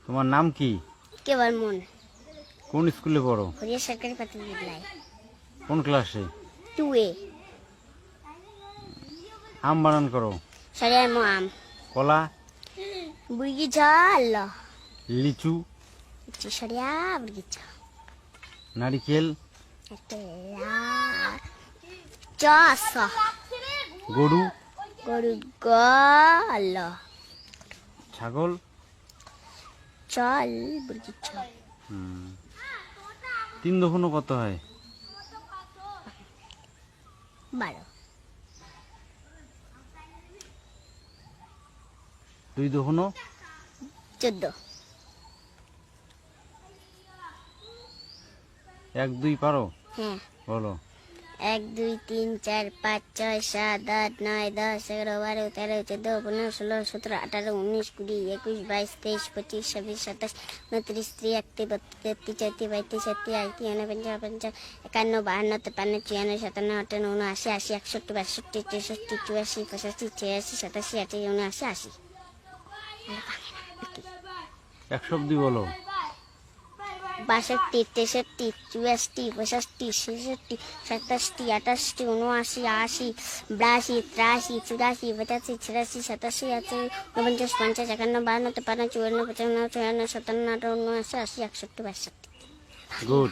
তোমার নাম কি? কেবল মন। কোন স্কুলে পড়ো? হরিয়া সরকারি প্রাথমিক বিদ্যালয় কোন ক্লাসে? 2A। আম বানান করো। সরিয়ার মো আম। কলা? বুড়ি ঝাল। লিচু? সরিয়া বুড়ি ঝাল। নারিকেল? চাষ। গরু? গরু গল। ছাগল? চল বুড়ি চল। 3 দোকানো কত হয়? 12। 2 দোকানো? 14। 1 2 পারো? হ্যাঁ। বলো। 1 2 3 4 5 6 7 8 9 10 11 12 13 14 15 16 17 18 19 20 21 22 23 25 26 27 29 30 31 32 33 34 35 36 37 38 39 40 51 52 53 54 55 56 57 58 61 62 63 64 65 86 87 88 89 80। 100 অবধি বলো। 62 63 64 65 66 67 68 79 80 82 83 84 85 86 87 88 49 50 51 52 53 54 55 56 57 58 59 60 81 62 63। গুড।